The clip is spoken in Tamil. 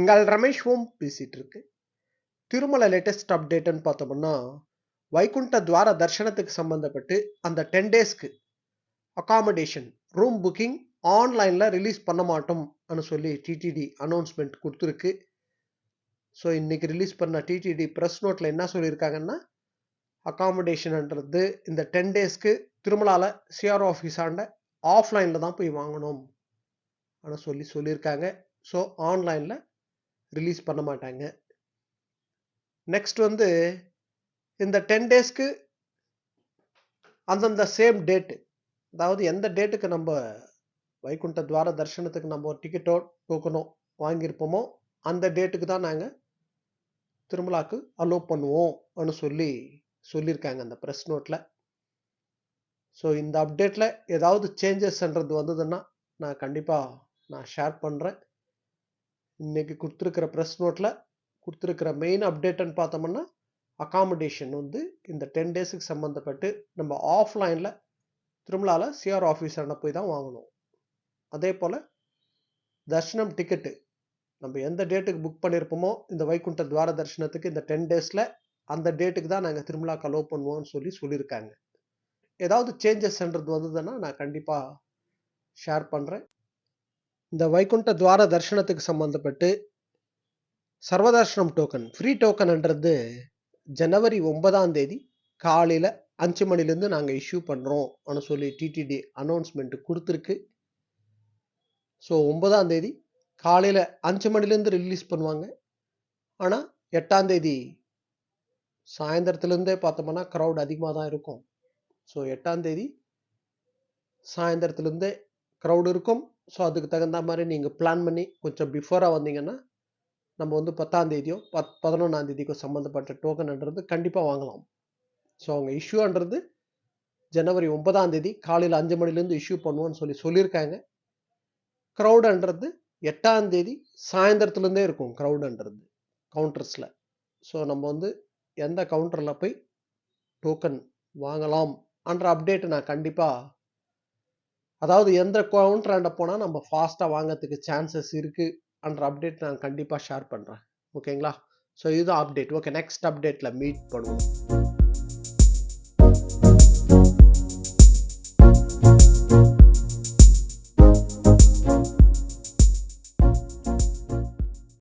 உங்கள் ரமேஷ் ஓம் பேசிட்டு இருக்கு. திருமலை லேட்டஸ்ட் அப்டேட்னு பார்த்தோம்னா, வைகுண்ட துவார தர்ஷனத்துக்கு சம்பந்தப்பட்டு அந்த 10 டேஸ்க்கு அகாமடேஷன் ரூம் புக்கிங் ஆன்லைன்ல ரிலீஸ் பண்ண மாட்டோம்னு சொல்லி டிடிடி அனௌன்ஸ்மெண்ட் கொடுத்துருக்கு. ஸோ இன்னைக்கு ரிலீஸ் பண்ண டிடிடி ப்ரெஸ் நோட்ல என்ன சொல்லியிருக்காங்கன்னா, அகாமடேஷன்ன்றது இந்த 10 டேஸ்க்கு திருமலால சிஆர் ஆஃபீஸ் ஆண்ட ஆஃப்லைன்ல தான் போய் வாங்கணும் சொல்லியிருக்காங்க. ஸோ ஆன்லைன்ல ரிலீஸ் பண்ண மாட்டாங்க. நெக்ஸ்ட் வந்து இந்த 10 டேஸ்க்கு அந்தந்த சேம் டேட், அதாவது எந்த டேட்டுக்கு நம்ம வைகுண்ட துவார தர்ஷனத்துக்கு நம்ம டிக்கெட்டோ டோக்கனோ வாங்கியிருப்போமோ அந்த டேட்டுக்கு தான் நாங்கள் திருமலாக்கு அலோவ் பண்ணுவோம்னு சொல்லியிருக்காங்க அந்த ப்ரெஸ் நோட்டில். ஸோ இந்த அப்டேட்டில் ஏதாவது சேஞ்சஸ்ன்றது வந்ததுன்னா நான் கண்டிப்பாக ஷேர் பண்ணுறேன். இன்னைக்கு கொடுத்துருக்கிற ப்ரெஸ் நோட்டில் கொடுத்துருக்கிற மெயின் அப்டேட்னு பார்த்தோம்னா, அகாமடேஷன் வந்து இந்த 10 டேஸுக்கு சம்மந்தப்பட்டு நம்ம ஆஃப்லைனில் திருமலால சிஆர் ஆஃபீஸர்ன போய் தான் வாங்கணும். அதே போல் தர்ஷனம் டிக்கெட்டு நம்ம எந்த டேட்டுக்கு புக் பண்ணியிருப்போமோ இந்த வைகுண்ட துவார தர்ஷனத்துக்கு இந்த 10 டேஸில் அந்த டேட்டுக்கு தான் நாங்கள் திருமலாக்கு அலோவ் பண்ணுவோம்னு சொல்லியிருக்காங்க. ஏதாவது சேஞ்சஸ்ன்றது வந்ததுன்னா நான் கண்டிப்பாக ஷேர் பண்ணுறேன். இந்த வைகுண்ட துவார தர்ஷனத்துக்கு சம்மந்தப்பட்டு சர்வதர்ஷனம் டோக்கன் ஃப்ரீ டோக்கன்ன்றது ஜனவரி 9ஆம் தேதி காலையில் 5 மணிலேருந்து நாங்கள் இஷ்யூ பண்ணுறோம்னு சொல்லி டிடிடி அனௌன்ஸ்மெண்ட் கொடுத்துருக்கு. ஸோ 9ஆம் தேதி காலையில் 5 மணிலேருந்து ரிலீஸ் பண்ணுவாங்க. ஆனால் 8ஆம் தேதி சாயந்தரத்துலேருந்தே பார்த்தோம்னா க்ரௌட் அதிகமாக தான் இருக்கும். ஸோ 8ஆம் தேதி சாயந்தரத்துலேருந்தே க்ரௌட் இருக்கும். ஸோ அதுக்கு தகுந்த மாதிரி நீங்கள் பிளான் பண்ணி கொஞ்சம் பிஃபோராக வந்தீங்கன்னா நம்ம வந்து 10ஆம் தேதியோ 11ஆம் தேதிக்கோ சம்மந்தப்பட்ட டோக்கன்ன்றது கண்டிப்பாக வாங்கலாம். ஸோ அவங்க இஷ்யூன்றது ஜனவரி 9ஆம் தேதி காலையில் 5 மணிலேருந்து இஷ்யூ பண்ணுவோன்னு சொல்லியிருக்காங்க. க்ரௌடுன்றது 8ஆம் தேதி சாயந்தரத்துலேருந்தே இருக்கும் க்ரௌடுன்றது கவுண்டர்ஸில். ஸோ நம்ம வந்து எந்த கவுண்டரில் போய் டோக்கன் வாங்கலாம் என்ற அப்டேட் நான் கண்டிப்பாக, அதாவது எந்த கவுண்டராண்ட போனால் நம்ம ஃபாஸ்ட்டாக வாங்கிறதுக்கு சான்சஸ் இருக்குது என்ற அப்டேட் நான் கண்டிப்பாக ஷேர் பண்ணுறேன். ஓகேங்களா? ஸோ இதுதான் அப்டேட். ஓகே, நெக்ஸ்ட் அப்டேட்டில் மீட் பண்ணுவோம்.